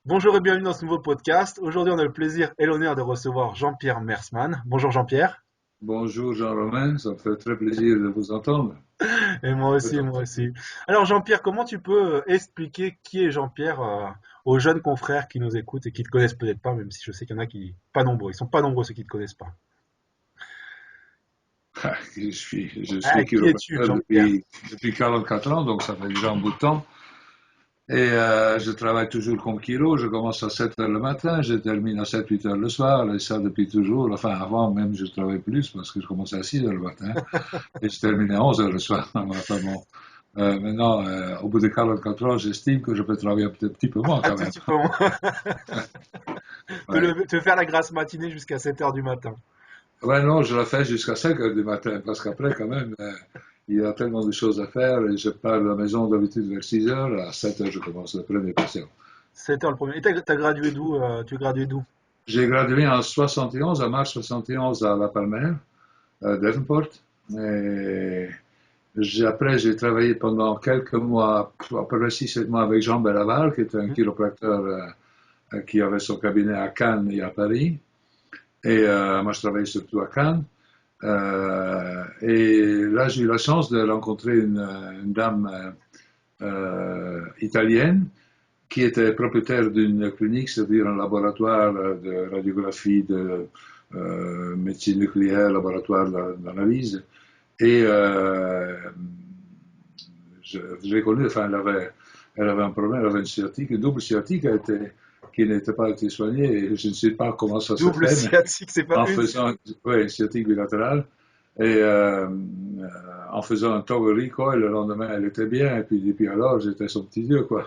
Bonjour et bienvenue dans ce nouveau podcast. Aujourd'hui, on a le plaisir et l'honneur de recevoir Jean-Pierre Mersman. Bonjour Jean-Pierre. Bonjour Jean-Romain, ça me fait très plaisir de vous entendre. Et moi aussi, moi aussi. Alors Jean-Pierre, comment tu peux expliquer qui est Jean-Pierre aux jeunes confrères qui nous écoutent et qui te connaissent peut-être pas, même si je sais qu'il y en a qui pas nombreux. Ils sont pas nombreux ceux qui te connaissent pas. Je suis Ah, qui es-tu, chiropracteur Jean-Pierre? depuis 44 ans, donc ça fait déjà un bout de temps. Et je travaille toujours comme chiro, je commence à 7 heures le matin, je termine à 7-8 heures le soir, et ça depuis toujours. Enfin, avant même, je travaillais plus parce que je commençais à 6 heures le matin et je terminais à 11 heures le soir. Enfin bon, maintenant, au bout de 44 ans, j'estime que je peux travailler un petit peu moins Un quand tout même. petit peu moins. Ouais. Te faire la grasse matinée jusqu'à 7 heures du matin. Ouais, non, je le fais jusqu'à 5 heures du matin, parce qu'après, quand même, il y a tellement de choses à faire, et je pars de la maison d'habitude vers 6 heures, à 7 heures, je commence la première patient. 7 heures le premier. Et t'as gradué d'où tu es gradué d'où? J'ai gradué en 71, en mars 71, à La Palmer, à Devonport, et après, j'ai travaillé pendant quelques mois, à peu près 6-7 mois avec Jean Bellaval, qui était un chiropracteur qui avait son cabinet à Cannes et à Paris, et moi, je travaillais surtout à Cannes. Et là, j'ai eu la chance de rencontrer une dame italienne qui était propriétaire d'une clinique, c'est-à-dire un laboratoire de radiographie, de médecine nucléaire, laboratoire d'analyse. Et j'ai connu, enfin, elle avait un problème, elle avait une sciatique, une double sciatique qui n'était pas été soignée. Et je ne sais pas comment ça se Double fait, mais sciatique, c'est pas en une. faisant, ouais, une sciatique bilatérale. Et en faisant un toggle recoil, le lendemain, elle était bien. Et puis alors, j'étais son petit Dieu, quoi.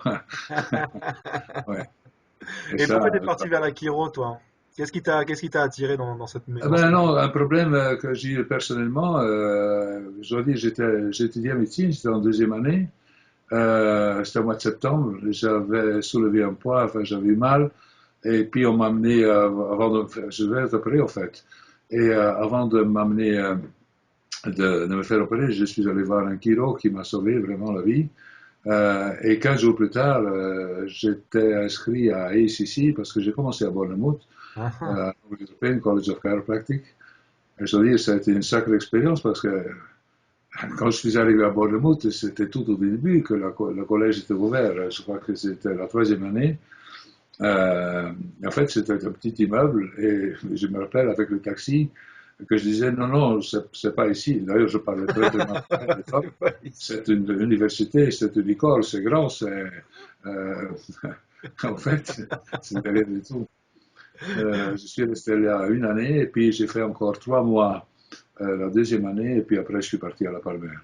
Ouais. Et Et ça, pourquoi t'es parti vers la chiro, toi? Qu'est-ce qui t'a attiré eh dans ben ce non, milieu? un problème que j'ai eu personnellement, je dois dire, j'ai étudié en médecine, j'étais en deuxième année. C'était au mois de septembre, j'avais soulevé un poids, enfin, j'avais eu mal. Et puis on m'a amené, avant de, je devais être opéré, en fait. Et avant de m'amener de me faire opérer, je suis allé voir un chiro qui m'a sauvé vraiment la vie. Et 15 jours plus tard, j'étais inscrit à ACC parce que j'ai commencé à Bournemouth, Ah, ah. European College of Chiropractic. Et je veux dire, ça a été une sacrée expérience parce que quand je suis arrivé à Bournemouth, c'était tout au début que le collège était ouvert. Je crois que c'était la troisième année. En fait, c'était un petit immeuble et je me rappelle avec le taxi que je disais non, non, c'est pas ici. D'ailleurs, je parlais très très mal à l'époque. C'est pas ici. C'est une université, c'est une école, c'est grand, euh, en fait, c'est rien du tout. Je suis resté là une année et puis j'ai fait encore 3 mois la deuxième année et puis après je suis parti à la Palmer.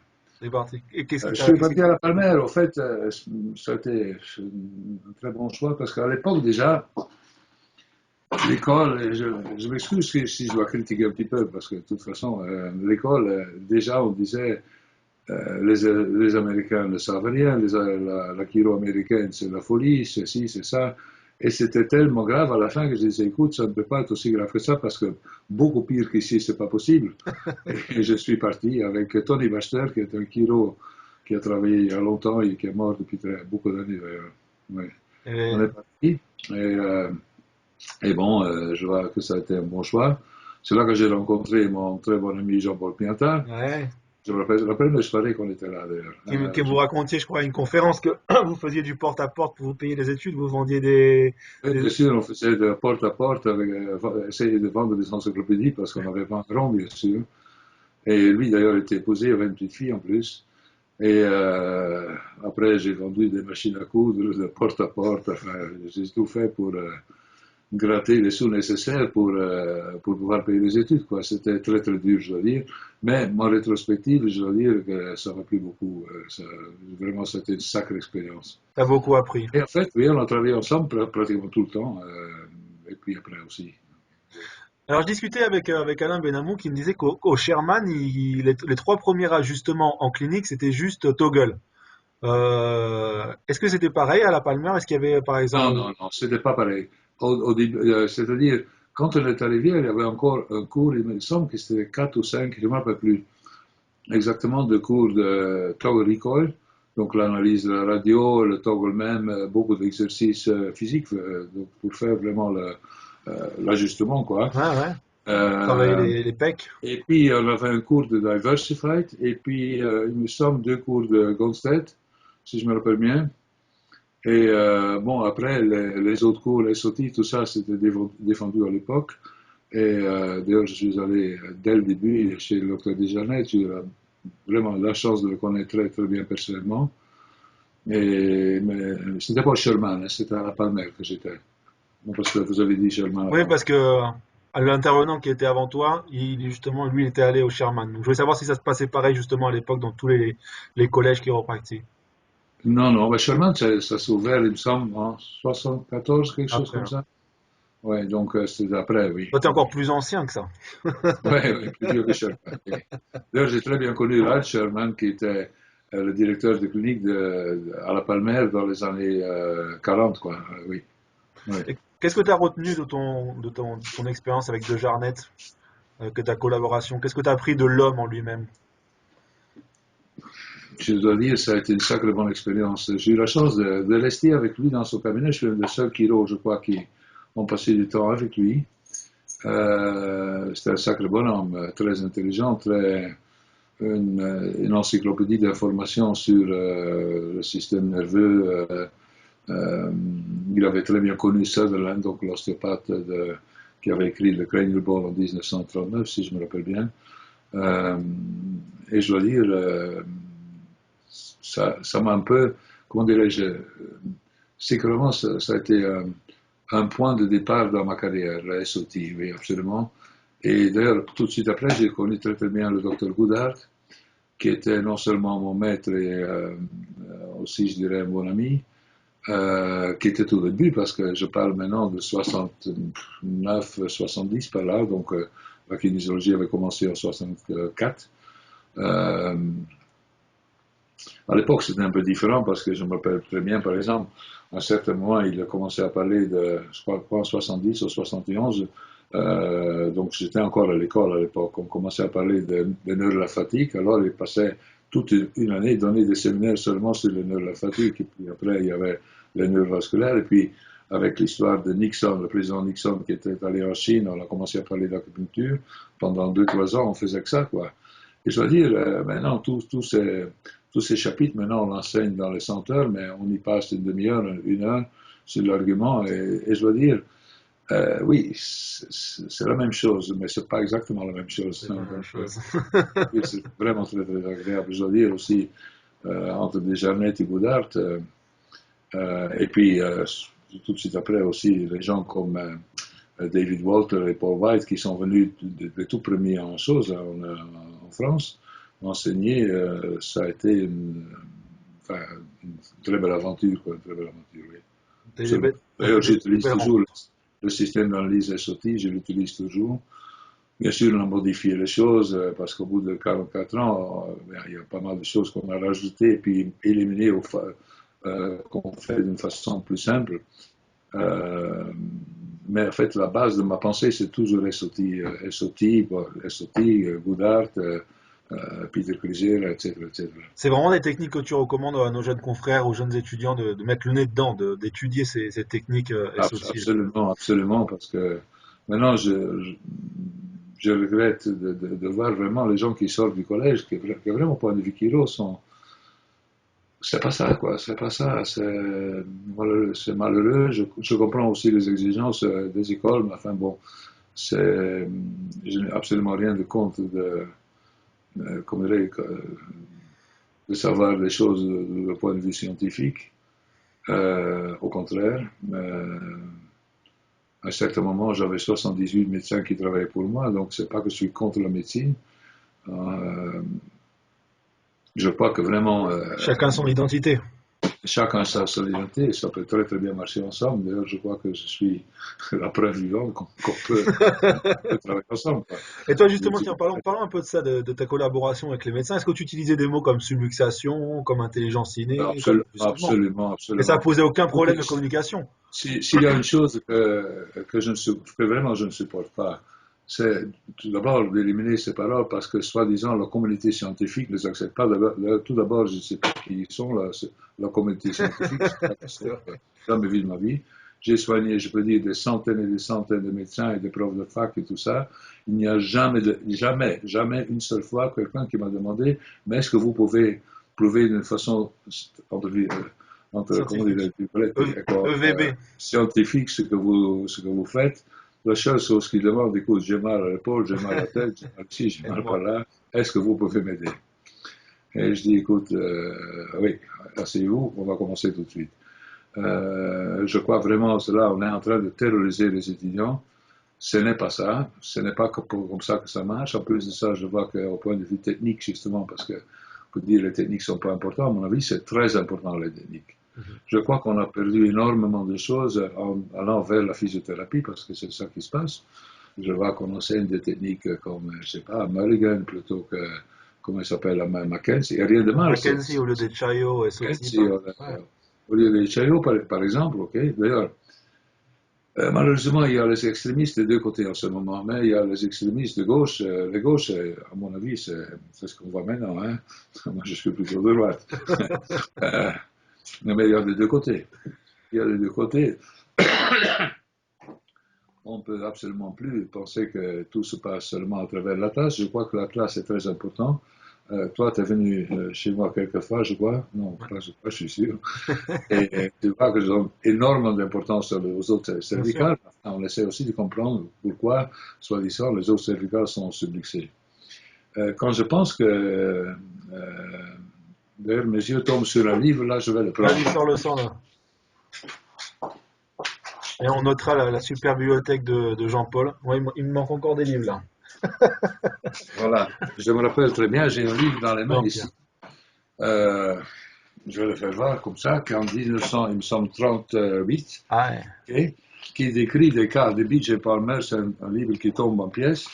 C'est parti. Et Je suis qu'est-ce qui parti t'a à la plu? Palmer, au fait, ça a été un très bon choix parce qu'à l'époque déjà, l'école, je m'excuse si je dois critiquer un petit peu parce que de toute façon, l'école, déjà on disait les Américains ne savent rien, la chiro américaine c'est la folie, c'est ci, c'est ça. Et c'était tellement grave à la fin que je disais, écoute, ça ne peut pas être aussi grave que ça parce que beaucoup pire qu'ici, c'est pas possible. Et je suis parti avec Tony Baxter, qui est un chiro qui a travaillé il y a longtemps et qui est mort depuis beaucoup d'années d'ailleurs. Ouais. On est Et- parti. Et bon, je vois que ça a été un bon choix. C'est là que j'ai rencontré mon très bon ami Jean-Paul Piantard. ouais. Je me rappelle la soirée qu'on était là d'ailleurs. Que vous racontiez, je crois, à une conférence que vous faisiez du porte-à-porte pour vous payer les études, vous vendiez Oui, des bien sûr, on faisait de porte à porte avec essayer de vendre des encyclopédies parce qu'on n'avait pas un rond, bien sûr. Et lui d'ailleurs était épousé, il avait une petite fille en plus. Et après, j'ai vendu des machines à coudre de porte à porte. Enfin, j'ai tout fait pour gratter les sous nécessaires pour pouvoir payer les études, quoi. C'était très, très dur, je dois dire. Mais en rétrospective, je dois dire que ça m'a plu beaucoup. Vraiment, c'était une sacrée expérience. T'as beaucoup appris. Et en fait, oui, on a travaillé ensemble pratiquement tout le temps. Et puis après aussi. Alors, je discutais avec Alain Benamou qui me disait qu'au Sherman, les trois premiers ajustements en clinique, c'était juste toggle. Est-ce que c'était pareil à la Palmer? Est-ce qu'il y avait, par Non, exemple, non, non, c'était pas pareil. Au début, c'est-à-dire, quand on est arrivé, il y avait encore un cours, il me semble que c'était 4 ou 5, je ne me rappelle plus exactement, de cours de Tower Recoil. Donc l'analyse de la radio, le toggle même, beaucoup d'exercices physiques donc pour faire vraiment l'ajustement, quoi. Ouais, ouais. Travailler Euh, les pecs. et puis on avait un cours de Diversified, et puis il me semble deux cours de Gonstead, si je me rappelle bien. Et bon, après, les autres cours, les SOT, tout ça, c'était défendu à l'époque. Et d'ailleurs, je suis allé dès le début chez le docteur Desjarnais. J'ai eu vraiment la chance de le connaître très, très bien personnellement. Mais c'était pas Sherman, hein, c'était à la Palmer que j'étais. Non, parce que vous avez dit Sherman Oui, avant. parce que l'intervenant qui était avant toi, justement, lui, il était allé au Sherman. Donc, je voulais savoir si ça se passait pareil, justement, à l'époque, dans tous les collèges chiropractiques. Non, non, mais Sherman, ça s'est ouvert, il me semble, en 74, quelque chose Après, comme hein. ça. Ouais, donc c'était après, oui. Toi, t'es encore plus ancien que ça. Ouais, ouais, plus vieux que Sherman. Oui. D'ailleurs, j'ai très bien connu Ralph Sherman, qui était le directeur de clinique à la Palmer dans les années 40, quoi. Oui. Ouais. Et qu'est-ce que tu as retenu de ton expérience avec De Jarnet, que ta collaboration? Qu'est-ce que tu as appris de l'homme en lui-même? Je dois dire, ça a été une sacrée bonne expérience. J'ai eu la chance de rester avec lui dans son cabinet. Je suis un des seuls chiro, je crois, qui ont passé du temps avec lui. C'était un sacré bonhomme, très intelligent, une encyclopédie d'informations sur le système nerveux. Euh, il avait très bien connu Sutherland, donc l'ostéopathe qui avait écrit le Cranial Ball en 1939, si je me rappelle bien. Euh, et je dois dire, ça m'a un peu, comment dirais-je, secrètement, ça a été un point de départ dans ma carrière, la SOT, oui, absolument. Et d'ailleurs, tout de suite après, j'ai connu très très bien le docteur Goudard, qui était non seulement mon maître et aussi, je dirais, mon ami, qui était au début, parce que je parle maintenant de 69, 70 par là, donc la kinésiologie avait commencé en 64. Euh, à l'époque, c'était un peu différent parce que je me rappelle très bien, par exemple, à un certain moment, il a commencé à parler de, je crois, en 70 ou 71. Donc, j'étais encore à l'école à l'époque. On commençait à parler des nerfs de la fatigue. Alors, il passait toute une année, donner des séminaires seulement sur les nerfs de la fatigue. Et puis après, il y avait les nerfs vasculaires. Et puis, avec l'histoire de Nixon, le président Nixon qui était allé en Chine, on a commencé à parler d'acupuncture. Pendant 2, 3 ans, on faisait que ça, quoi. Et je dois dire, maintenant, tous ces chapitres, maintenant, on l'enseigne dans les senteurs, mais on y passe une demi-heure, 1 heure sur l'argument. Et je dois dire, oui, c'est la même chose, mais c'est pas exactement la même chose, C'est hein. pas la même Donc, chose. c'est vraiment très, très agréable. Je dois dire aussi, entre Desjarnais et Goudart, et puis tout de suite après aussi, les gens comme David Walter et Paul White, qui sont venus de tout premiers en chose en France, m'enseigner, ça a été enfin, une très belle aventure, quoi, une très belle aventure, oui. T'as eu Absolument. t'as fait D'ailleurs, des j'utilise belles toujours rencontres. le système d'analyse SOT, je l'utilise toujours. Bien sûr, on a modifié les choses parce qu'au bout de 44 ans, il y a pas mal de choses qu'on a rajoutées et puis éliminées qu'on fait d'une façon plus simple. Euh, mais en fait, la base de ma pensée, c'est toujours SOT, Goodhart, Peter Kruger, etc., etc. C'est vraiment des techniques que tu recommandes à nos jeunes confrères, aux jeunes étudiants de mettre le nez dedans, d'étudier ces techniques SOT. Absolument, absolument, parce que maintenant, je regrette de voir vraiment les gens qui sortent du collège, qui vraiment, point de vue Kiro, sont. C'est pas ça, quoi. C'est pas ça. C'est malheureux. Je comprends aussi les exigences des écoles, mais enfin bon, je n'ai absolument rien de compte comment dire, de savoir des choses du point de vue scientifique. Au contraire, à un certain moment, j'avais 78 médecins qui travaillaient pour moi, donc c'est pas que je suis contre la médecine. Euh, je crois que vraiment, Chacun son identité. chacun sa solidarité, ça peut très très bien marcher ensemble. D'ailleurs, je crois que je suis la preuve vivante qu'on peut travailler ensemble, quoi. Et toi, justement, tiens, parlons un peu de ça, de ta collaboration avec les médecins. Est-ce que tu utilisais des mots comme subluxation, comme intelligence innée, comme justement? Absolument, Et ça a absolument. posé aucun problème Écoutez, de communication? s'il y a une chose que vraiment je ne supporte pas, c'est tout d'abord d'éliminer ces paroles parce que, soi-disant, la communauté scientifique ne les accepte pas. Tout d'abord, je ne sais pas qui ils sont, la communauté scientifique, C'est vrai. jamais vu de ma vie. J'ai soigné, je peux dire, des centaines et des centaines de médecins et de profs de fac et tout ça. Il n'y a jamais une seule fois quelqu'un qui m'a demandé, mais est-ce que vous pouvez prouver d'une façon comment dire, Scientifique. EVB. scientifique ce que vous faites? La seule chose qu'il demande, écoute, j'ai mal à l'épaule, j'ai mal à la tête, j'ai mal ici, j'ai mal par Aide-moi. là, est-ce que vous pouvez m'aider? Et je dis, écoute, oui, asseyez-vous, on va commencer tout de suite. Je crois vraiment cela, on est en train de terroriser les étudiants. Ce n'est pas ça, ce n'est pas comme ça que ça marche. En plus de ça, je vois qu'au point de vue technique, justement, parce que pour dire les techniques sont pas importantes, à mon avis, c'est très important les techniques. Mhm. Je crois qu'on a perdu énormément de choses en allant vers la physiothérapie, parce que c'est ça qui se passe. Je vois qu'on enseigne des techniques comme, je sais pas, Mulligan plutôt que, comment il s'appelle, Mackenzie. Il n'y a rien de mal. Mackenzie au lieu de Chayo et Soti, Mackenzie, par exemple. Ouais. au lieu des Chaillot, par exemple, ok. D'ailleurs, malheureusement, il y a les extrémistes des deux côtés en ce moment, mais il y a les extrémistes de gauche. Les gauches, à mon avis, c'est ce qu'on voit maintenant. Hein. Moi, je suis plutôt de droite. Euh, mais il y a les deux côtés. Il y a les deux côtés. On ne peut absolument plus penser que tout se passe seulement à travers la classe. Je crois que la classe est très importante. Toi, tu es venu chez moi quelques fois, je crois. Non, Ouais. pas je crois, je suis sûr. Et tu vois que je donne énormément d'importance aux autres Bien sûr. cervicales. On essaie aussi de comprendre pourquoi, soi-disant, les autres cervicales sont subluxées. Quand je pense que, d'ailleurs, mes yeux tombent sur un livre, là, je vais le prendre. Vas-y, sors le sang là. Et on notera la super bibliothèque de Jean-Paul. Ouais, il me manque encore des livres là. Voilà. Je me rappelle très bien, j'ai un livre dans les mains Jean-Pierre. ici. Euh, je vais le faire voir comme ça, qu'en 1900, il me semble 38, Ah ouais. okay, qui décrit des cas de B.J. Palmer, c'est un livre qui tombe en pièces,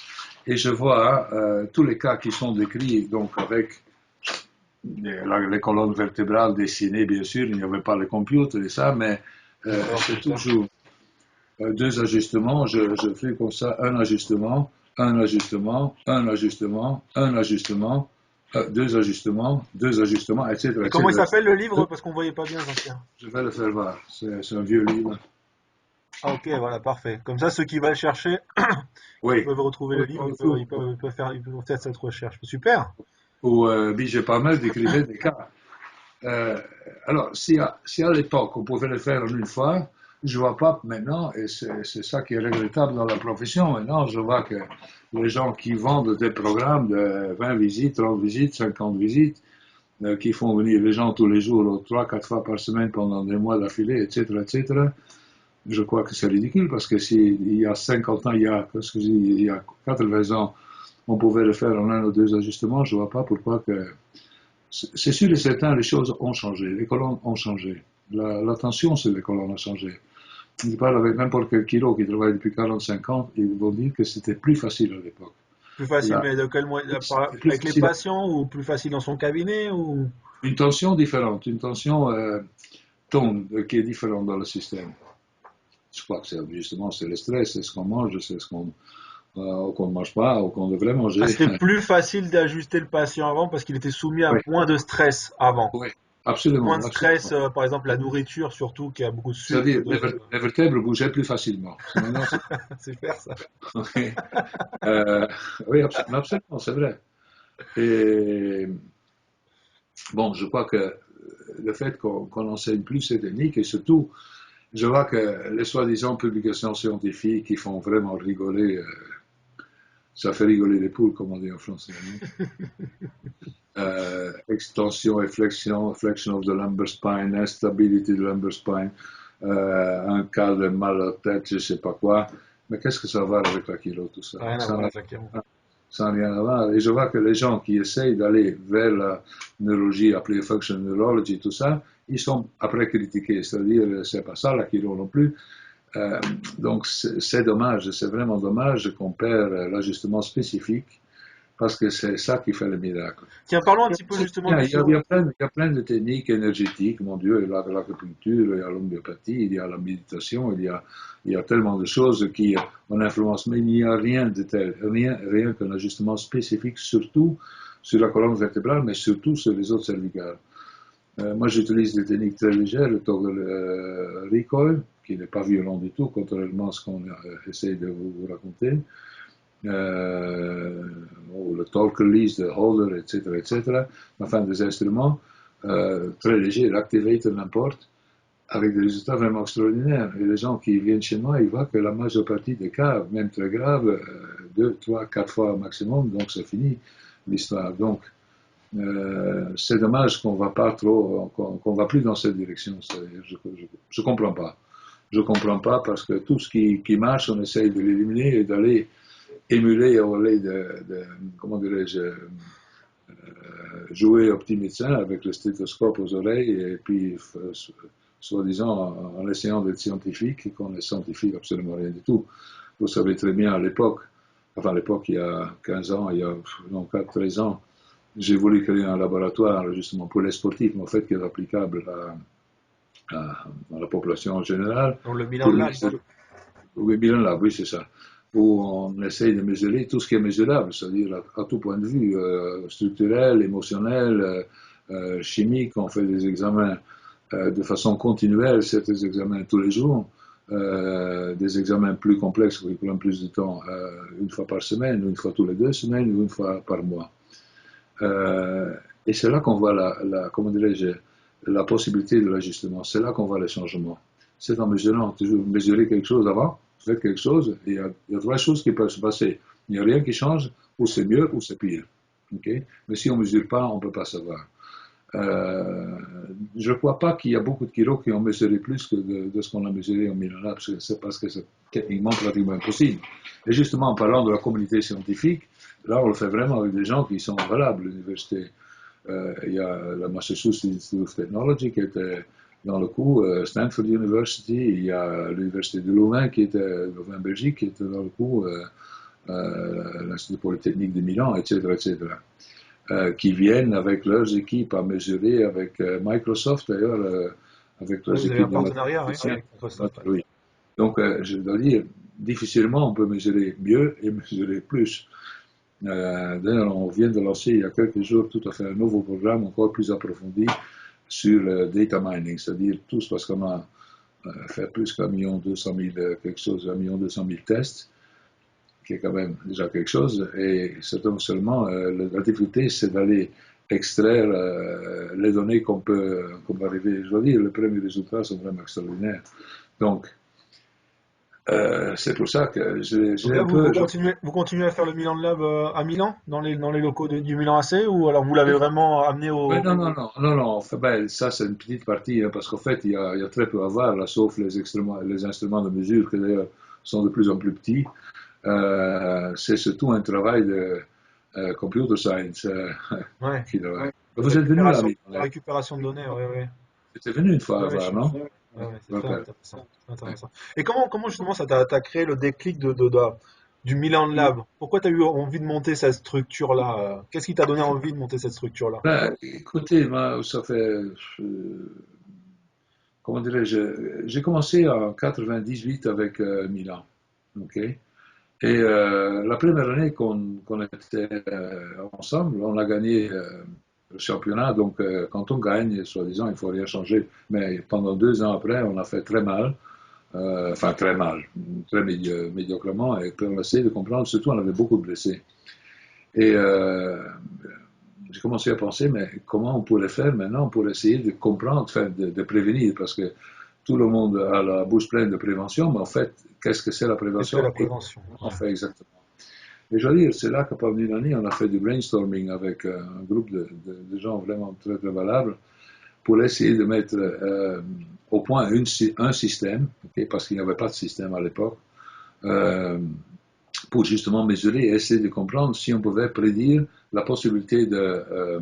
et je vois tous les cas qui sont décrits, donc avec les colonnes vertébrales dessinées, bien sûr, il n'y avait pas le computer et ça, mais D'accord, c'est tout ça. toujours deux ajustements, je fais comme ça, un ajustement, un ajustement, un ajustement, un ajustement, deux ajustements, etc., Et comment il etc. s'appelle le livre? Parce qu'on voyait pas bien, Jean-Pierre. Je vais le faire voir. C'est un vieux livre. Ah ok, voilà, parfait. Comme ça, ceux qui veulent chercher, ils Oui. peuvent retrouver le livre, ils peuvent faire cette recherche. Super. Où B.J. Palmer décrivait des cas. Euh, alors, si à l'époque on pouvait le faire en une fois, je ne vois pas maintenant, et c'est ça qui est regrettable dans la profession, maintenant je vois que les gens qui vendent des programmes de 20 visites, 30 visites, 50 visites, qui font venir les gens tous les jours, 3, 4 fois par semaine pendant des mois d'affilée, etc., etc., je crois que c'est ridicule parce que s'il y a 50 ans, il y a 80 ans, on pouvait le faire en un ou deux ajustements, je ne vois pas pourquoi que c'est sûr et certain, les choses ont changé, les colonnes ont changé. La tension sur les colonnes a changé. Je parle avec n'importe quel kilo qui travaille depuis 45 ans, ils vont dire que c'était plus facile à l'époque. Plus facile, Là, mais de quel moyen? c'était plus Avec les facile. patients ou plus facile dans son cabinet ou? Une tension différente, une tension tone qui est différente dans le système. Je crois que c'est justement c'est le stress, c'est ce qu'on mange, c'est ce qu'on ne mange pas ou qu'on devrait Ah, manger. c'était plus facile d'ajuster le patient avant parce qu'il était soumis à Oui, moins de stress avant. oui, Moins absolument, de stress, absolument. par exemple la nourriture surtout qui a beaucoup de sucre. C'est-à-dire les vertèbres bougeaient plus facilement. Maintenant, Super ça. oui, euh, oui, absolument, c'est vrai. Et bon, je crois que le fait qu'on enseigne plus ces techniques et surtout, je vois que les soi-disant publications scientifiques qui font vraiment rigoler, ça fait rigoler les poules, comme on dit en français. Extension et flexion of the lumbar spine, instability de lumbar spine, un cas de mal à la tête, je ne sais pas quoi. Mais qu'est-ce que ça va avec la kilo, tout ça? Rien à Ça voir, n'a effectivement. rien à voir. Et je vois que les gens qui essayent d'aller vers la neurologie appelée function neurology, tout ça, ils sont après critiqués. C'est-à-dire, c'est pas ça la kilo non plus. Euh, donc c'est dommage, c'est vraiment dommage qu'on perd l'ajustement spécifique parce que c'est ça qui fait le miracle. Tiens, parlons un petit peu justement Bien, de il y a, ça. il y a plein de techniques énergétiques, mon Dieu, il y a l'acupuncture, il y a l'homéopathie, il y a la méditation, il y a tellement de choses qui ont influence, mais il n'y a rien de tel, rien qu'un ajustement spécifique, surtout sur la colonne vertébrale, mais surtout sur les autres cervicales. Moi, j'utilise des techniques très légères, le toggle recoil, qui n'est pas violent du tout, contrairement à ce qu'on essaye de vous raconter. Le talk release, le holder, etc., etc. Enfin, des instruments très légers, l'activator, n'importe, avec des résultats vraiment extraordinaires. Et les gens qui viennent chez moi, ils voient que la majeure partie des cas, même très graves, 2, 3, 4 fois au maximum, donc c'est fini l'histoire. Donc, c'est dommage qu'on va pas trop, qu'on va plus dans cette direction. Je comprends pas. Je comprends pas parce que tout ce qui marche, on essaye de l'éliminer et d'aller émuler au lieu comment dirais-je, jouer au petit médecin avec le stéthoscope aux oreilles et puis, soi-disant, en essayant d'être scientifique, et qu'on est scientifique absolument rien du tout. Vous savez très bien, à l'époque, enfin à l'époque, il y a 15 ans, il y a non, 4, 13 ans, j'ai voulu créer un laboratoire justement pour les sportifs, mais en fait qui est applicable à la population en général. Dans le Milan Pour Lab. oui, bien là, oui, c'est ça. Où on essaye de mesurer tout ce qui est mesurable, c'est-à-dire à tout point de vue, structurel, émotionnel, chimique. On fait des examens de façon continuelle, certains examens tous les jours, des examens plus complexes qui prennent plus de temps, une fois par semaine, une fois tous les 2 semaines, ou une fois par mois. Et c'est là qu'on voit comment dirais-je, la possibilité de l'ajustement. C'est là qu'on voit les changements. C'est en mesurant, toujours mesurer quelque chose avant, faire quelque chose, et il y a 3 choses qui peuvent se passer. Il n'y a rien qui change, ou c'est mieux, ou c'est pire. Okay? Mais si on ne mesure pas, on ne peut pas savoir. Je ne crois pas qu'il y a beaucoup de kilos qui ont mesuré plus que de ce qu'on a mesuré en Milana, parce que c'est techniquement pratiquement impossible. Et justement, en parlant de la communauté scientifique, là, on le fait vraiment avec des gens qui sont valables. L'université, il y a la Massachusetts Institute of Technology qui était dans le coup, Stanford University, il y a l'université de Louvain qui était Louvain, Belgique, qui était dans le coup, l'Institut polytechnique de Milan, etc., etc. Qui viennent avec leurs équipes à mesurer avec Microsoft d'ailleurs, avec Oui, leurs vous avez un équipes de partenariat, oui, mathématiciens. avec Microsoft. Ouais. Oui. Donc, je dois dire, difficilement on peut mesurer mieux et mesurer plus. D'ailleurs, on vient de lancer il y a quelques jours tout à fait un nouveau programme encore plus approfondi sur le data mining, c'est-à-dire tout parce qu'on a fait plus qu'un million 200 000, quelque chose, 1 200 000 tests, qui est quand même déjà quelque chose. Et c'est donc seulement la difficulté, c'est d'aller extraire les données qu'on peut arriver. Je dois dire, les premiers résultats sont vraiment extraordinaires. Donc, c'est pour ça que Donc j'ai là, un peu. vous continuez à faire le Milan Lab à Milan, dans les locaux du Milan AC, ou alors vous l'avez vraiment amené Ouais, au... non, non, non, non, non. Enfin, ben, ça, c'est une petite partie, hein, parce qu'en fait, il y a très peu à voir, là, sauf les instruments de mesure, qui d'ailleurs sont de plus en plus petits. C'est surtout un travail de computer science Ouais, qui travaille. Vous êtes venu à Milan, la hein. récupération de données, ouais, ouais. Vous êtes venu une fois Ouais, à ouais, voir, non? ouais, ouais, c'est Ouais, très ouais, intéressant. Très ouais. intéressant. Et comment justement ça t'a créé le déclic du Milan Lab? Pourquoi t'as eu envie de monter cette structure-là? Qu'est-ce qui t'a donné envie de monter cette structure-là? Ben, écoutez, moi, ça fait, comment dirais-je, j'ai commencé en 98 avec Milan, ok? Et la première année qu'on était ensemble, on a gagné le championnat. Donc, quand on gagne, soi-disant, il ne faut rien changer. Mais pendant 2 ans après, on a fait très mal. Enfin, très mal, très médiocrement. Et puis, on a essayé de comprendre. Surtout, on avait beaucoup de blessés. Et j'ai commencé à penser, mais comment on pourrait faire maintenant pour essayer de comprendre, enfin, de prévenir, parce que tout le monde a la bouche pleine de prévention, mais en fait, qu'est-ce que c'est la Qu'est-ce que prévention la et prévention? comment on fait exactement? Et je veux dire, c'est là qu'à partir d'une année, on a fait du brainstorming avec un groupe de gens vraiment très, très valables pour essayer de mettre au point un système, okay, parce qu'il n'y avait pas de système à l'époque, euh, pour justement mesurer et essayer de comprendre si on pouvait prédire la possibilité Des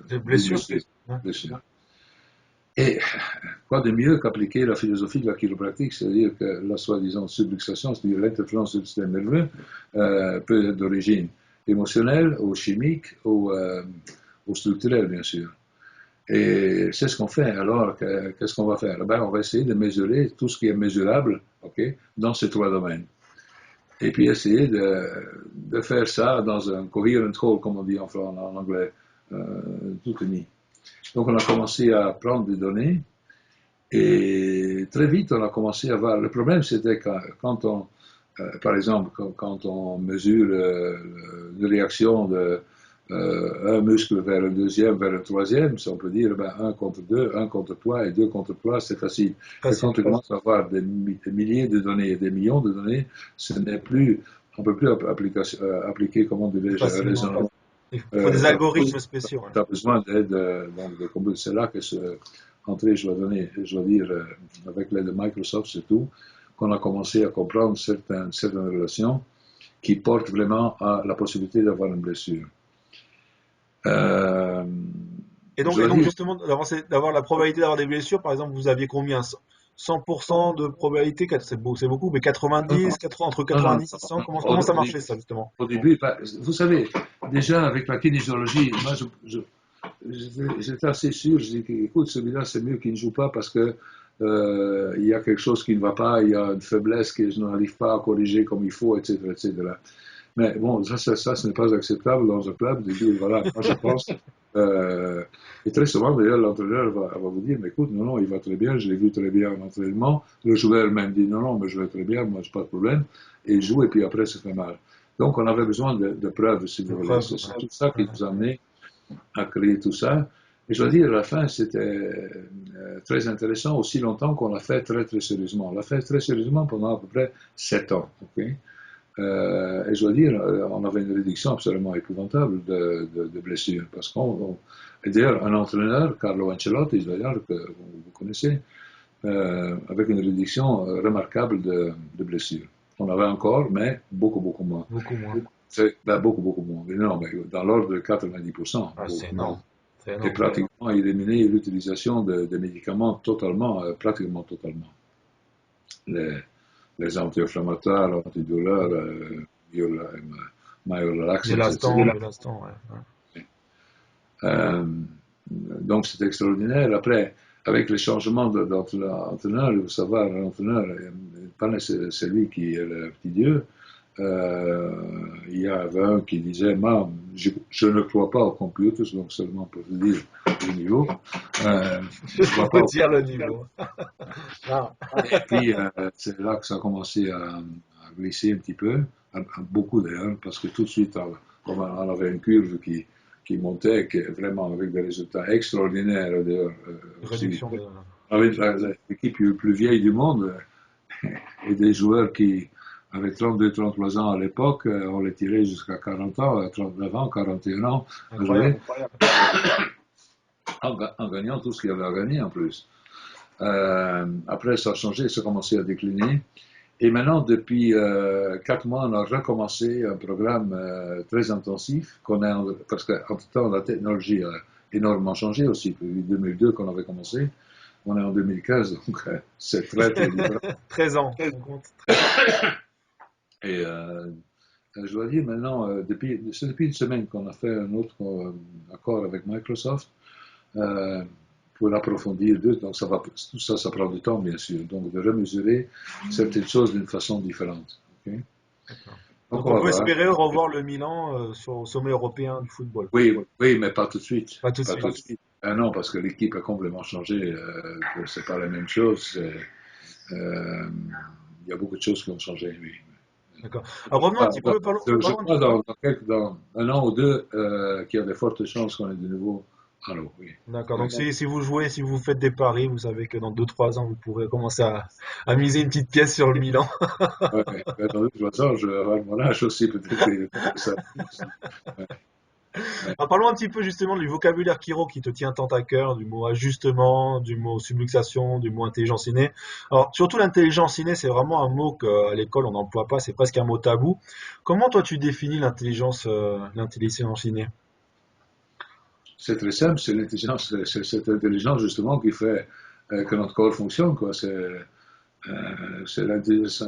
d'une blessures? Ouais. blessure. Et quoi de mieux qu'appliquer la philosophie de la chiropractique, c'est-à-dire que la soi-disant subluxation, c'est-à-dire l'interférence du système nerveux, peut être d'origine. émotionnel, au chimique, au structurel, bien sûr. Et c'est ce qu'on fait. Alors, qu'est-ce qu'on va faire? Ben, on va essayer de mesurer tout ce qui est mesurable, ok, dans ces trois domaines. Et puis essayer de faire ça dans un coherent whole, comme on dit en anglais, tout uni. Donc on a commencé à prendre des données et très vite on a commencé à voir. Le problème c'était quand on, par exemple, quand on mesure une réaction de un muscle vers le deuxième, vers le troisième, si on peut dire ben, 1 contre 2, 1 contre 3 et 2 contre 3, c'est facile. Mais quand on commence à avoir des milliers de données et des millions de données, ce n'est plus, on ne peut plus appliquer, comment dirais-je, raisonnement. Il faut des algorithmes spéciaux. Tu as besoin d'aide, c'est là que André, je dois dire, avec l'aide de Microsoft surtout, qu'on a commencé à comprendre certaines relations qui portent vraiment à la possibilité d'avoir une blessure. Et donc justement, d'avoir la probabilité d'avoir des blessures, par exemple, vous aviez combien? 100% de probabilité, c'est beaucoup, mais 90, entre 90 et 100, comment ça marchait ça justement? Au début, vous savez, déjà avec la kinésiologie, moi j'étais assez sûr, je dis écoute, celui-là c'est mieux qu'il ne joue pas parce que il y a quelque chose qui ne va pas, il y a une faiblesse que je n'arrive pas à corriger comme il faut, etc., etc. Mais bon, ça ce n'est pas acceptable dans un club de dire, voilà, moi je pense. Et très souvent, d'ailleurs, l'entraîneur va vous dire, mais écoute, non, il va très bien, je l'ai vu très bien en entraînement. Le joueur même dit, non, mais je vais très bien, moi, je n'ai pas de problème. Et il joue, et puis après, ça fait mal. Donc, on avait besoin de preuves, si vous voulez. C'est tout ça qui nous a amené à créer tout ça. Et je dois dire, à la fin, c'était très intéressant, aussi longtemps qu'on l'a fait très, très sérieusement. On l'a fait très sérieusement pendant à peu près 7 ans. Okay? Et je dois dire, on avait une réduction absolument épouvantable de blessures. Parce et d'ailleurs, un entraîneur, Carlo Ancelotti, d'ailleurs, que vous connaissez, avec une réduction remarquable de blessures. On avait encore, mais beaucoup, beaucoup moins. Beaucoup moins. Beaucoup, beaucoup moins. Mais non, mais dans l'ordre de 90%. Ah, c'est énorme. Et pratiquement éliminer l'utilisation de médicaments totalement, pratiquement totalement. Les anti-inflammatoires, antidouleurs, myolax, De l'instant, ouais. Donc c'est extraordinaire. Après, avec les changements d'entraîneur, il faut savoir, l'entraîneur, c'est lui qui est le petit Dieu. Il y avait un qui disait, je ne crois pas aux computers, donc seulement pour vous dire le niveau. Je ne crois pas dire le niveau. Et puis, c'est là que ça a commencé à glisser un petit peu, beaucoup d'ailleurs, parce que tout de suite, on avait une curve qui montait, vraiment avec des résultats extraordinaires d'ailleurs. Réduction de... Avec l'équipe plus vieille du monde et des joueurs qui avaient 32-33 ans à l'époque, on les tirait jusqu'à 40 ans, 39 ans, 41 ans, incroyable. En gagnant tout ce qu'il y avait à gagner en plus. Après, ça a changé, ça a commencé à décliner. Et maintenant, depuis 4 mois, on a recommencé un programme très intensif, parce qu'entre-temps, la technologie a énormément changé aussi. Depuis 2002 qu'on avait commencé, on est en 2015, donc c'est très, très différent. 13 ans, on compte. Et je dois dire maintenant, c'est depuis une semaine qu'on a fait un autre accord avec Microsoft. Pour approfondir, donc tout ça, ça prend du temps, bien sûr, donc de remesurer certaines choses d'une façon différente. Okay? Donc on peut espérer revoir le Milan au sommet européen du football. Oui, mais pas tout de suite. Pas tout de suite. Ah non, parce que l'équipe a complètement changé, c'est pas la même chose. Il y a beaucoup de choses qui ont changé, oui. D'accord. Alors revenons un petit peu. Je crois dans un an ou deux qu'il y a de fortes chances qu'on ait de nouveau. Alors, oui. D'accord. Donc si vous jouez, si vous faites des paris, vous savez que dans 2-3 ans, vous pourrez commencer à miser une petite pièce sur le Milan. Ouais, dans 2-3 ans, je vais avoir mon âge aussi, peut-être que ça. Ouais. Alors, parlons un petit peu justement du vocabulaire Kiro qui te tient tant à cœur, du mot ajustement, du mot subluxation, du mot intelligence innée. Alors surtout l'intelligence innée, c'est vraiment un mot qu'à l'école on n'emploie pas, c'est presque un mot tabou. Comment toi tu définis l'intelligence innée? C'est très simple, c'est cette intelligence justement qui fait que notre corps fonctionne, quoi. C'est l'intelligence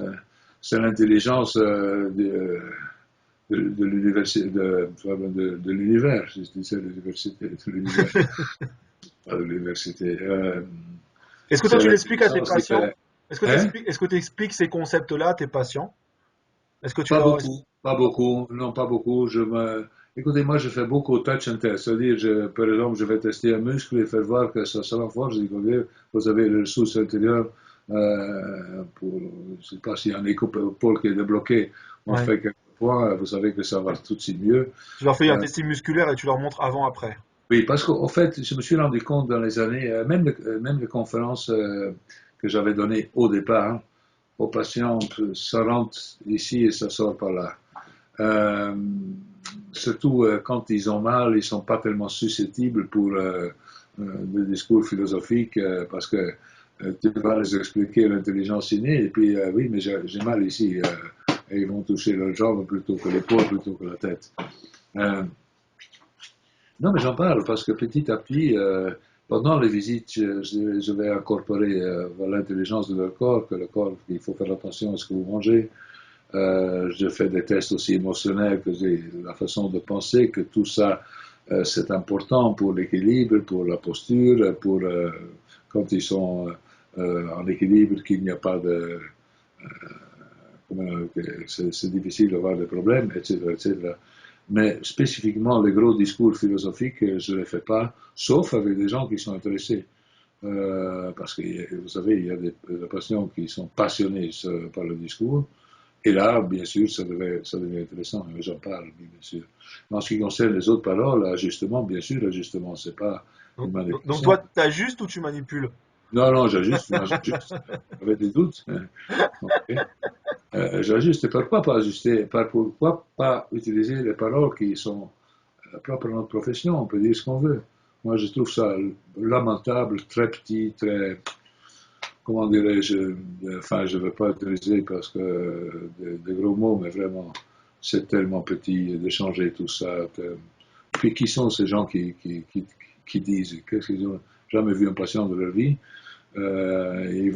de l'université, de l'univers, je disais l'université, de l'univers, pas de l'université. Est-ce que toi C'est tu l'expliques à tes l'intelligence qui patients? fait. Hein? Est-ce que tu expliques ces concepts-là à tes patients? Est-ce que tu Pas leur... beaucoup, pas beaucoup, non, pas beaucoup. Écoutez, moi, je fais beaucoup touch and test. C'est-à-dire, par exemple, je vais tester un muscle et faire voir que ça renforce. Je dis, écoutez, vous avez le ressource intérieure je ne sais pas s'il y a un épaule qui est débloqué. On Ouais. fait quelques points, vous savez que ça va tout de suite mieux. Tu leur fais un Euh, testing musculaire et tu leur montres avant-après. oui, parce qu'en fait, je me suis rendu compte dans les années, même les conférences que j'avais données au départ, hein, aux patients, ça rentre ici et ça sort par là. Euh, Surtout quand ils ont mal, ils sont pas tellement susceptibles pour le discours philosophique parce que tu vas les expliquer l'intelligence innée et puis oui, mais j'ai mal ici et ils vont toucher leur jambe plutôt que l'épaule, plutôt que la tête. Euh, non, mais j'en parle parce que petit à petit, pendant les visites, je vais incorporer l'intelligence de leur corps, que le corps, il faut faire attention à ce que vous mangez, je fais des tests aussi émotionnels, que j'ai la façon de penser, que tout ça, c'est important pour l'équilibre, pour la posture, pour quand ils sont en équilibre, qu'il n'y a pas de... c'est difficile d'avoir des problèmes, etc., etc. Mais spécifiquement, les gros discours philosophiques, je ne les fais pas, sauf avec des gens qui sont intéressés. Parce que, vous savez, il y a des patients qui sont passionnés par le discours, et là, bien sûr, ça devient intéressant, et j'en parle, bien sûr. Mais en ce qui concerne les autres paroles, ajustement, bien sûr, ajustement, c'est pas une Donc manipulation. toi, t'ajustes ou tu manipules? Non, non, j'ajuste, moi j'ajuste. Avec des doutes, hein. Ok. J'ajuste. Pourquoi pas ajuster? Pourquoi pas utiliser les paroles qui sont propres à notre profession? On peut dire ce qu'on veut. Moi, je trouve ça lamentable, très petit, très, comment dirais-je, enfin, je ne veux pas utiliser parce que des gros mots, mais vraiment, c'est tellement petit d'échanger tout ça. Puis qui sont ces gens qui disent qu'est-ce qu'ils ont jamais vu un patient de leur vie et ils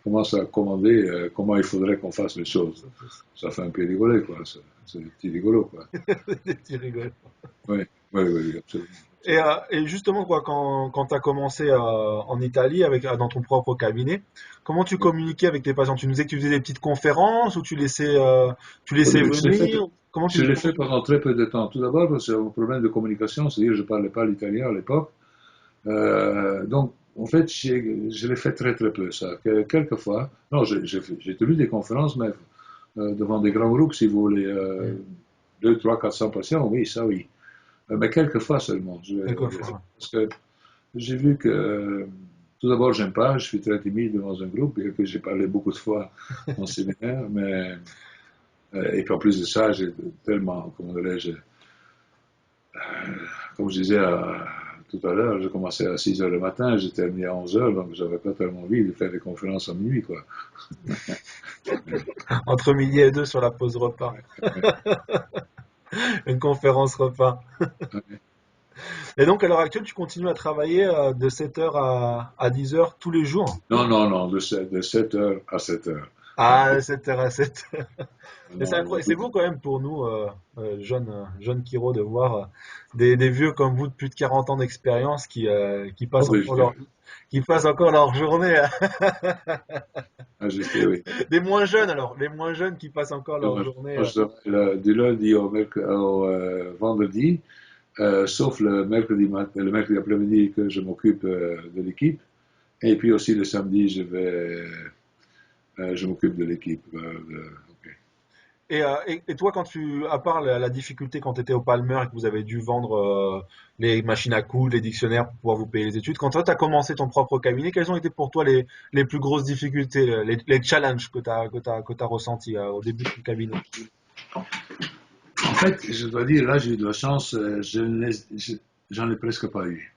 commencent à commander comment il faudrait qu'on fasse les choses. Ça fait un peu rigoler, quoi. C'est des petits rigolos, quoi. Des petits rigoles. Oui, oui, oui, absolument. Absolument. Et justement, quoi, quand tu as commencé en Italie dans ton propre cabinet, comment tu communiquais avec tes patients? Tu nous disais que tu faisais des petites conférences ou tu Oui, laissais oui, venir? je l'ai Comment fait tu... pendant très peu de temps. Tout d'abord, parce que c'est un problème de communication, c'est-à-dire que je ne parlais pas l'italien à l'époque. Donc, en fait, je l'ai fait très très peu, ça. Quelquefois, non, j'ai tenu des conférences, mais devant des grands groupes, si vous voulez, Hmm, 2, 3, 400 patients, oui, ça oui. Mais quelquefois seulement. quelquefois. Parce que j'ai vu que, tout d'abord, j'aime pas, je suis très timide devant un groupe, et que j'ai parlé beaucoup de fois en séminaire, mais, et puis en plus de ça, j'ai tellement, comment dirais-je, comme je disais tout à l'heure, j'ai commencé à 6 heures le matin, j'ai terminé à 11 heures, donc j'avais pas tellement envie de faire des conférences à minuit, quoi. Entre midi et deux sur la pause repas. Une conférence repas. Et donc, à l'heure actuelle, tu continues à travailler de 7 heures à 10 heures tous les jours? Non, non, non, de 7 heures à 7 heures. Ah, 7 heures à 7 heures. Mais c'est Non, non, incroyable, c'est beau quand même pour nous, jeunes Kiro, de voir des vieux comme vous de plus de 40 ans d'expérience oh, oui, qui passent encore leur journée. ajusté, oui. Les moins jeunes alors, les moins jeunes qui passent encore leur Non, journée. je travaille du lundi au vendredi, sauf le mercredi après-midi que je m'occupe de l'équipe. Et puis aussi le samedi, je m'occupe de l'équipe. Ok. Et toi, à part la difficulté quand tu étais au Palmer et que vous avez dû vendre les machines à coudre, les dictionnaires pour pouvoir vous payer les études, quand toi, tu as commencé ton propre cabinet, quelles ont été pour toi les plus grosses difficultés, les challenges que t'as ressentis au début de ton cabinet? En fait, je dois dire, là, j'ai eu de la chance, j'en ai presque pas eu.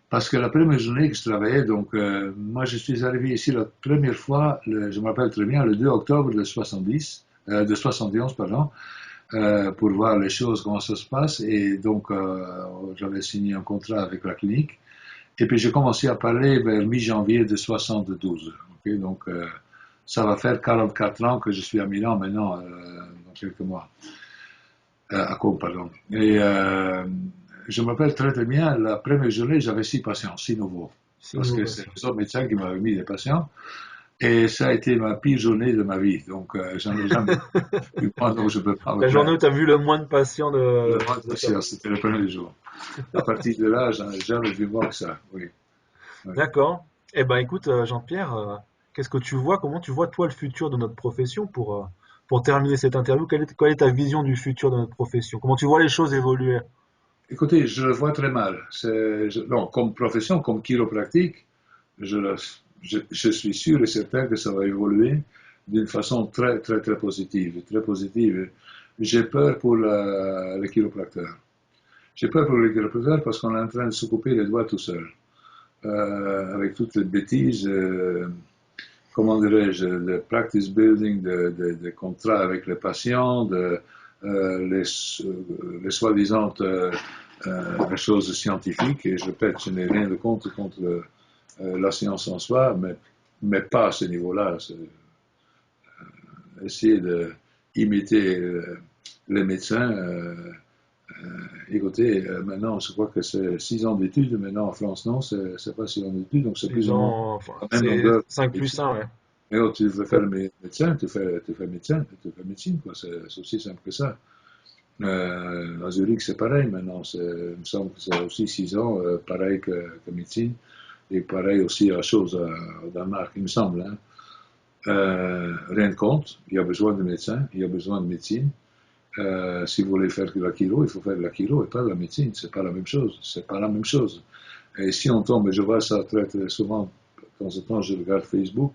Parce que la première journée que je travaillais, donc, moi, je suis arrivé ici la première fois, je me rappelle très bien, le 2 octobre de 70, de 71, pardon, pour voir les choses, comment ça se passe. Et donc, j'avais signé un contrat avec la clinique. Et puis, j'ai commencé à parler vers mi-janvier de 72. Okay, donc, ça va faire 44 ans que je suis à Milan maintenant. Donc, quelques mois, à Côme, pardon. Et je me rappelle très très bien, la première journée, j'avais 6 patients, 6 nouveaux, parce que c'est Innovation. les autres médecins qui m'avaient mis des patients. Et ça a été ma pire journée de ma vie. Donc, j'en ai jamais eu moins, donc je ne peux pas me La journée plaindre. où tu as vu le moins de patients Le de, moins de de ta patients, vie. c'était le premier jour. À partir de là, j'en ai jamais vu moins que ça. Oui, oui. D'accord. Eh ben écoute, Jean-Pierre, qu'est-ce que tu vois, comment tu vois toi le futur de notre profession pour terminer cette interview? Quelle est ta vision du futur de notre profession? Comment tu vois les choses évoluer? Écoutez, je le vois très mal. Non, comme profession, comme chiropractique, je, le- je suis sûr et certain que ça va évoluer d'une façon très, très, très positive. Très positive. J'ai peur pour le chiropracteur. J'ai peur pour le chiropracteur parce qu'on est en train de se couper les doigts tout seul. Avec toutes les bêtises, comment dirais-je, de practice building, de contrats avec les patients, les soi-disant choses scientifiques. Et je répète, je n'ai rien de contre la science en soi, mais pas à ce niveau-là. Essayer d'imiter les médecins. Écoutez, maintenant, je crois que c'est 6 ans d'études. Maintenant, en France, non, c'est pas 6 ans d'études, donc c'est plus Ils ou moins ont, enfin, la même c'est longueur 5 plus d'études. 1, ouais. Mais oh, tu veux faire médecin, tu fais médecin, tu fais médecine, quoi. C'est aussi simple que ça. À Zurich, c'est pareil maintenant. Il me semble que c'est aussi 6 ans, pareil que médecine. Et pareil aussi la chose au Danemark, il me semble. Hein. Rien de compte, il y a besoin de médecins, il y a besoin de médecine. Si vous voulez faire de la chiro, il faut faire de la chiro et pas de la médecine. C'est pas la même chose. C'est pas la même chose. Et si on tombe, et je vois ça très, très souvent, de temps en temps, je regarde Facebook,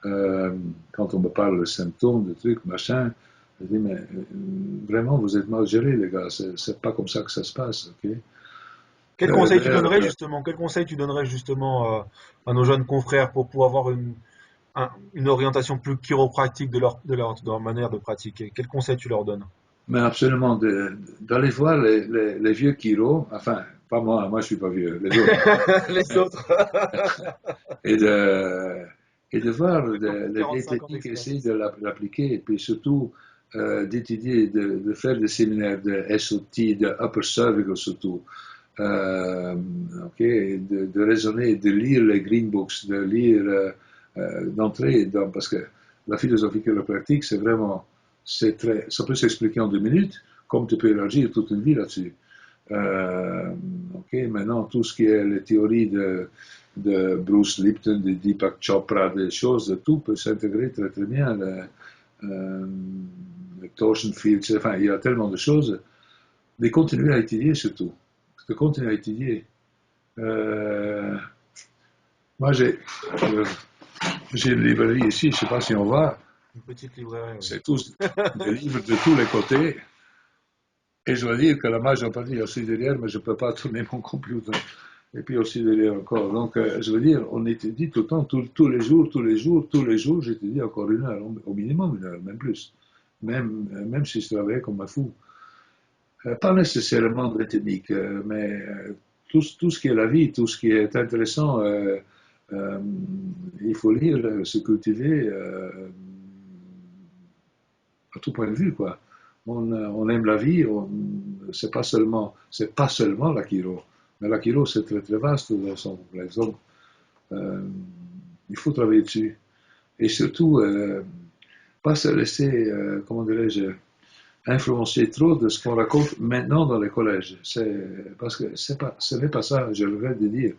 euh, quand on me parle de symptômes, de trucs, machin, je dis, mais vraiment, vous êtes mal gérés, les gars, c'est pas comme ça que ça se passe, ok? Quel conseil tu D'ailleurs, donnerais justement, quel conseil tu donnerais justement à nos jeunes confrères pour avoir une orientation plus chiropratique de leur manière de pratiquer? Quel conseil tu leur donnes? mais absolument, d'aller voir les vieux Kiro, enfin, pas moi, moi je suis pas vieux, les autres, Les autres. et de, et de voir Ceux qui ont plus de les vieilles 45 ans techniques, essayer de d'expérience. l'appliquer, et puis surtout d'étudier, de faire des séminaires de SOT, de Upper Cervical surtout, ok, de raisonner, de lire les Green Books, de lire, d'entrer dans, parce que la philosophie chiropratique, c'est vraiment, ça peut s'expliquer en 2 minutes, comme tu peux élargir toute une vie là-dessus. Ok, maintenant, tout ce qui est les théories de Bruce Lipton, de Deepak Chopra, des choses, tout peut s'intégrer très très bien. Le torsion field, enfin, il y a tellement de choses. Mais continuer à étudier surtout. De continuer à étudier. Euh, moi, j'ai une librairie ici, je ne sais pas si on va. Une petite librairie, oui. C'est tous des livres de tous les côtés. Et je dois dire que la majeure partie est aussi derrière, mais je ne peux pas tourner mon computer. Et puis aussi derrière encore. Donc, je veux dire, on étudie tout le temps, tous les jours, tous les jours, tous les jours, j'étudie encore 1 heure, au minimum 1 heure, même plus. Même si je travaillais comme un fou. Pas nécessairement de technique, mais tout ce qui est la vie, tout ce qui est intéressant, euh, il faut lire, se cultiver à tout point de vue, quoi. On aime la vie, c'est pas seulement la chiro, mais la chiro c'est très très vaste dans son complexe. Donc, euh, il faut travailler dessus. Et surtout, pas se laisser, comment dirais-je, influencer trop de ce qu'on raconte maintenant dans les collèges. Parce que ce n'est pas ça, je regrette de dire.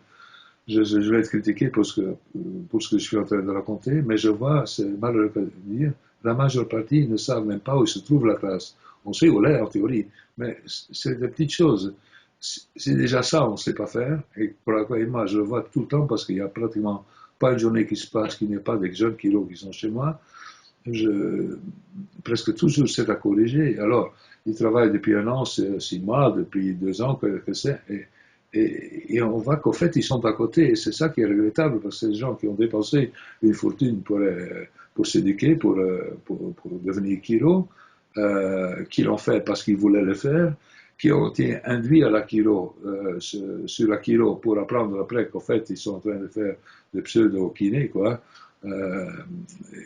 Je vais être critiqué pour ce que je suis en train de raconter, mais je vois, c'est malheureux de dire, la majeure partie ne savent même pas où se trouve la classe. On sait où elle est en théorie, mais c'est des petites choses. C'est déjà ça, on ne sait pas faire, et pour laquelle moi je le vois tout le temps parce qu'il n'y a pratiquement pas une journée qui se passe qu'il n'y ait pas des jeunes qui sont chez moi. Je, presque toujours c'est à corriger. Alors, ils travaillent depuis 1 an, 6 mois, depuis 2 ans, que c'est, et on voit qu'au fait, ils sont à côté, et c'est ça qui est regrettable, parce que c'est des gens qui ont dépensé une fortune pour s'éduquer, pour devenir chiro, qui l'ont fait parce qu'ils voulaient le faire, qui ont été induits à la chiro, sur la chiro, pour apprendre après qu'au fait, ils sont en train de faire des pseudo-kinés, quoi. Euh,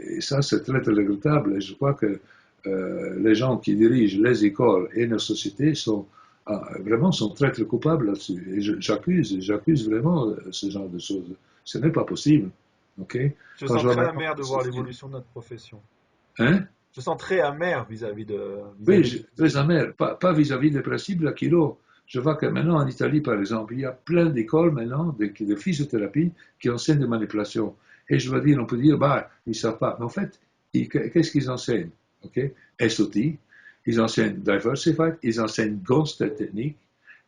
et ça, c'est très, très regrettable. Et je crois que les gens qui dirigent les écoles et nos sociétés vraiment sont très très coupables là-dessus. Et j'accuse vraiment ce genre de choses. Ce n'est pas possible. Ok? Je Quand sens je vois très maintenant, amer de voir l'évolution de notre profession. hein? Je sens très amer Oui, vis-à-vis de très amer, pas vis-à-vis des principes de la kilo. Je vois que maintenant en Italie, par exemple, il y a plein d'écoles maintenant de physiothérapie qui enseignent des manipulations. Et je dois dire, on peut dire, bah, ils ne savent pas. Mais en fait, qu'est-ce qu'ils enseignent? Ok? SOT, ils enseignent Diversified, ils enseignent Gonstead technique,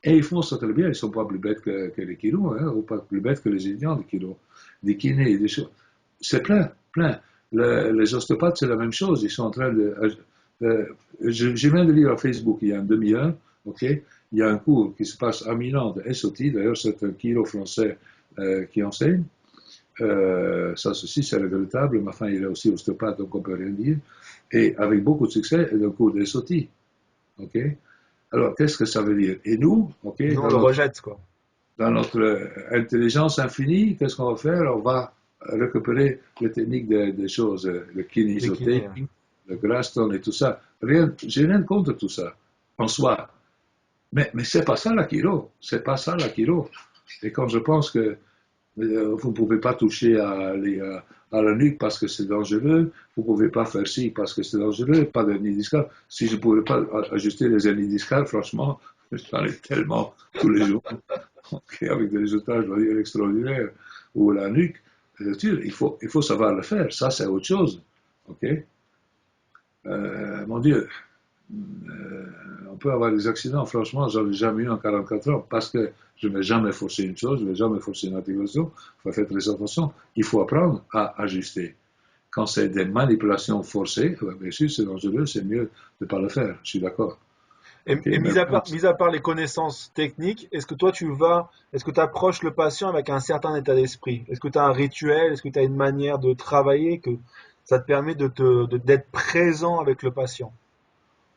et ils font ça très bien. Ils ne sont pas plus bêtes que les kilos, hein, ou pas plus bêtes que les étudiants de kilos, des kinés, des choses. C'est plein, plein. Les ostéopathes, c'est la même chose. Ils sont en train de je viens de lire à Facebook il y a une demi-heure, ok, il y a un cours qui se passe à Milan de SOT, d'ailleurs c'est un kilo français qui enseigne, ça ceci c'est regrettable, mais enfin il est aussi ostéopathe donc on peut rien dire, et avec beaucoup de succès, et un cours de SOT, ok. Alors qu'est-ce que ça veut dire? Et nous, ok, nous, on le rejette, quoi. dans notre intelligence infinie, qu'est-ce qu'on va faire? On va récupérer les techniques des choses, le Les kinés, ouais. kinésotaping, le Graston et tout ça. J'ai rien contre tout ça, en soi. Mais c'est pas ça la chiro. C'est pas ça la chiro. Et quand je pense que vous ne pouvez pas toucher à la nuque parce que c'est dangereux, vous ne pouvez pas faire ci parce que c'est dangereux, pas d'hernie discale. Si je ne pouvais pas ajuster les hernies discales, franchement, j'en ai tellement tous les jours, okay, avec des résultats, je dois dire, extraordinaires, ou la nuque. Il faut savoir le faire. Ça, c'est autre chose. Okay? Mon Dieu, on peut avoir des accidents. Franchement, j'en ai jamais eu en 44 ans parce que je ne vais jamais forcer une chose, je ne vais jamais forcer une articulation. Il faut faire très attention. Il faut apprendre à ajuster. Quand c'est des manipulations forcées, bien sûr, c'est dangereux, c'est mieux de ne pas le faire. Je suis d'accord. Et Okay, mais vraiment, mis à part les connaissances techniques, est-ce que toi est-ce que tu approches le patient avec un certain état d'esprit? Est-ce que tu as un rituel? Est-ce que tu as une manière de travailler que ça te permet d'être présent avec le patient?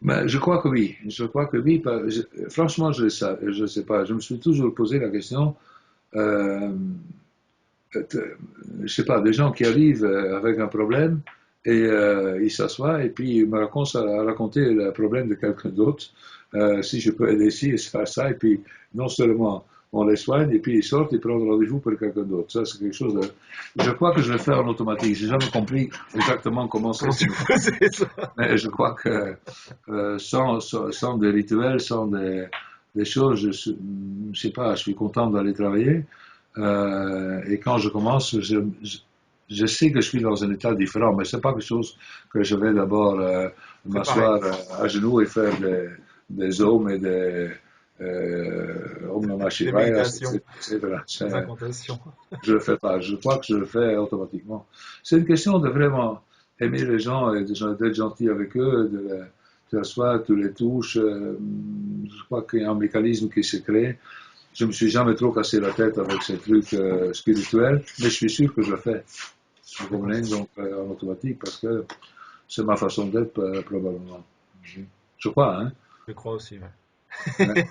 mais je crois que oui. Je crois que oui. Franchement, je ne sais pas. Je me suis toujours posé la question. Euh, je sais pas, des gens qui arrivent avec un problème et ils s'assoient et puis ils me racontent à raconter le problème de quelqu'un d'autre. Si je peux aider ici et faire ça, et puis non seulement on les soigne, et puis ils sortent et prennent rendez-vous pour quelqu'un d'autre. Ça, c'est quelque chose de... Je crois que je le fais en automatique. J'ai jamais compris exactement comment c'est Comment que tu faisais ça? mais je crois que sans des rituels, sans des choses, je sais pas, je suis content d'aller travailler. Et quand je commence, je sais que je suis dans un état différent, mais c'est pas quelque chose que je vais d'abord C'est pareil. m'asseoir à genoux et faire des ohms et des Om Namah Des Shivaya, méditations, etc. des incantations. Je le fais pas. Je crois que je le fais automatiquement. C'est une question de vraiment aimer les gens et d'être gentil avec eux, de s'asseoir, tu les touches. Je crois qu'il y a un mécanisme qui se crée. Je me suis jamais trop cassé la tête avec ces trucs spirituels, mais je suis sûr que je le fais. Vous D'accord. comprenez? Donc, en automatique, parce que c'est ma façon d'être, probablement. Je crois, hein? Je crois aussi, ouais. Ouais,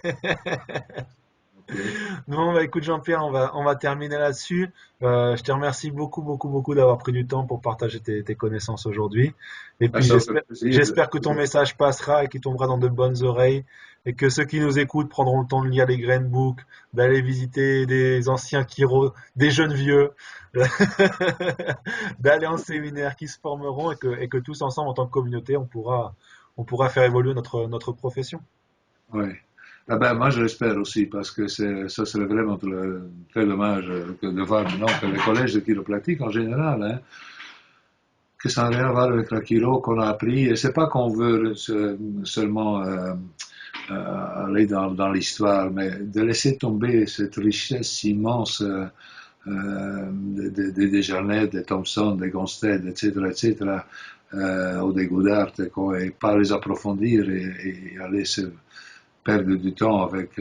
ok. Non, bah écoute Jean-Pierre, on va terminer là-dessus. Je te remercie beaucoup d'avoir pris du temps pour partager tes connaissances aujourd'hui. Et Ah, puis ça me fait plaisir. j'espère que ton message passera et qu'il tombera dans de bonnes oreilles et que ceux qui nous écoutent prendront le temps de lire les grain books, d'aller visiter des anciens chiros, des jeunes vieux, d'aller en séminaire qui se formeront et que tous ensemble en tant que communauté, on pourra faire évoluer notre profession. Oui. Ah ben, moi, je l'espère aussi, parce que ça serait vraiment très dommage que de voir maintenant que les collèges de chiropratique en général, hein, que ça n'a rien à voir avec la chiro qu'on a appris. Et c'est pas qu'on veut seulement aller dans l'histoire, mais de laisser tomber cette richesse immense des Jarnet, des Thompson, des Gonstead, etc., ou des Goddard, et pas les approfondir et aller se perdre du temps avec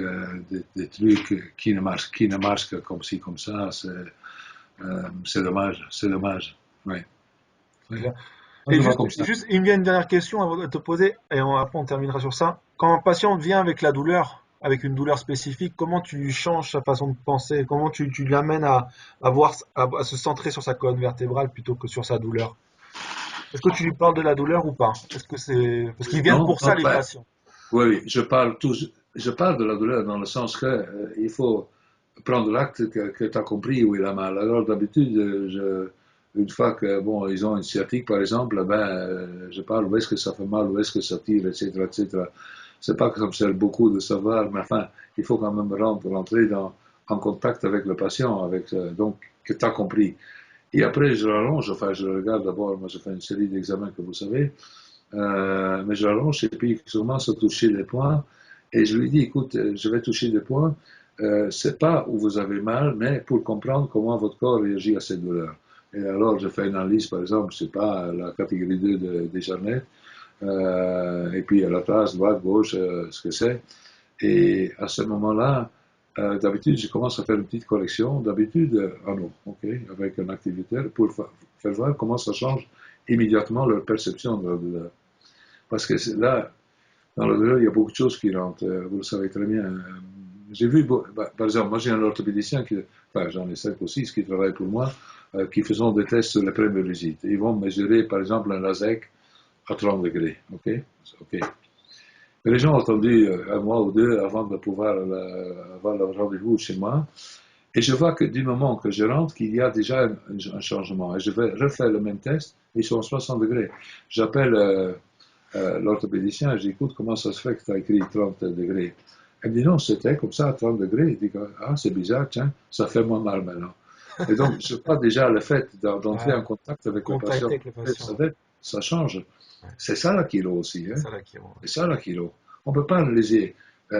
des trucs qui ne marchent que comme ci, comme ça, c'est dommage, c'est dommage. Oui, C'est oui. clair. Moi, Et je vois comme ça. il me vient une dernière question avant de te poser, et après on terminera sur ça. Quand un patient vient avec la douleur, avec une douleur spécifique, comment tu changes sa façon de penser? Comment tu l'amènes à se centrer sur sa colonne vertébrale plutôt que sur sa douleur? Est-ce que tu lui parles de la douleur ou pas? Est-ce que c'est parce qu'ils viennent Non, pour ça non, les ben, patients? oui, oui, je parle de la douleur dans le sens que il faut prendre l'acte que tu as compris où il a mal. Alors d'habitude, une fois que bon, ils ont une sciatique par exemple, ben, je parle où est-ce que ça fait mal, où est-ce que ça tire, etc., etc. C'est pas que ça me sert beaucoup de savoir, mais enfin, il faut quand même rentrer en contact avec le patient, avec donc que tu as compris. Et après, je rallonge, enfin, je regarde d'abord, moi, je fais une série d'examens que vous savez, mais je rallonge et puis je commence à toucher les points. Et je lui dis, écoute, je vais toucher des points, c'est pas où vous avez mal, mais pour comprendre comment votre corps réagit à cette douleur. Et alors, je fais une analyse, par exemple, je sais pas, la catégorie 2 des Jarnets, et puis à la trace, droite, gauche, ce que c'est. Et à ce moment-là, d'habitude, je commence à faire une petite correction. D'habitude, ah non, ok, avec un activitaire pour faire voir comment ça change immédiatement leur perception de la douleur. Parce que là, dans la douleur, il y a beaucoup de choses qui rentrent. Vous le savez très bien. J'ai vu, par exemple, moi j'ai un orthopédicien qui, enfin j'en ai 5 ou 6 qui travaillent pour moi, qui font des tests sur les premières visites. Ils vont mesurer, par exemple, un LASEK à 30 degrés. Ok, ok. Mais les gens ont attendu un mois ou deux avant de pouvoir avoir le rendez-vous chez moi. Et je vois que du moment que je rentre, qu'il y a déjà un changement. Et je vais refaire le même test, ils sont à 60 degrés. J'appelle l'orthopédicien et je dis, écoute, comment ça se fait que tu as écrit 30 degrés? Elle me dit, non, c'était comme ça à 30 degrés. Je dis, ah, c'est bizarre, tiens, ça fait moins mal maintenant. Et donc, je crois déjà le fait d'entrer en Ouais, contact avec le contact patient, avec le patient. ça change. Ouais, C'est ça la chiro aussi, c'est hein? ça là qui est bon. C'est ça la chiro. On ne peut pas analyser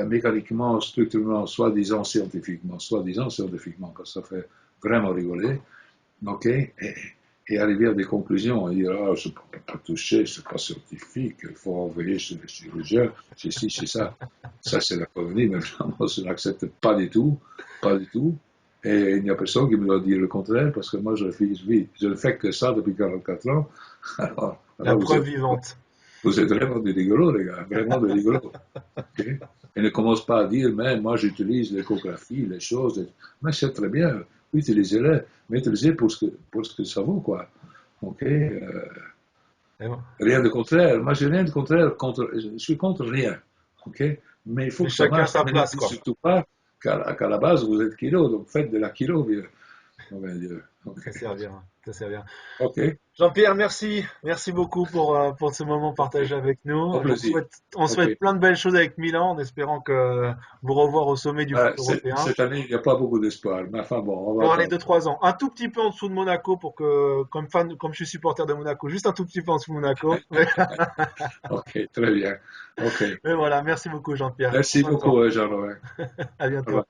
mécaniquement, structurellement, soi-disant scientifiquement, parce que ça fait vraiment rigoler, ok? Et arriver à des conclusions, et dire, ah, je ne peux pas toucher, c'est pas scientifique, il faut envoyer chez le chirurgien, chez ci, chez ça. Ça, c'est la colonie, mais vraiment, je n'accepte pas du tout, pas du tout. Et il n'y a personne qui me doit dire le contraire, parce que moi, je ne fais que ça depuis 44 ans. La Alors preuve vivante. vous êtes vraiment des rigolos, les gars, vraiment des rigolos. Okay? Et ne commence pas à dire, mais moi j'utilise l'échographie, les choses. Mais c'est très bien, utilisez-les, mais utilisez pour ce que ça vaut, quoi. Ok? Eh ben, Rien de contraire. Moi, j'ai rien de contraire contre. Je suis contre rien. Ok? Mais il faut mais que ça chacun marche. sa Mais ne place, dites quoi. surtout pas qu'à la base vous êtes kilo, donc faites de la kilo, vieux. Oh, ben Dieu. Ok. Ça servira. Ça servira. Ok. Jean-Pierre, merci. Merci beaucoup pour ce moment Ok. partagé avec nous. Au plaisir. On Ok. souhaite plein de belles choses avec Milan en espérant que vous revoir au sommet du foot européen. Cette année, il n'y a pas beaucoup d'espoir. Mais enfin bon, on va Dans les attendre. 2-3 ans. Un tout petit peu en dessous de Monaco pour que, comme fan, comme je suis supporter de Monaco, juste un tout petit peu en dessous de Monaco. Ok, très bien. Ok. Mais voilà, merci beaucoup Jean-Pierre. Prends Merci soin de toi. beaucoup, Jean-Laurent. À Au revoir. bientôt.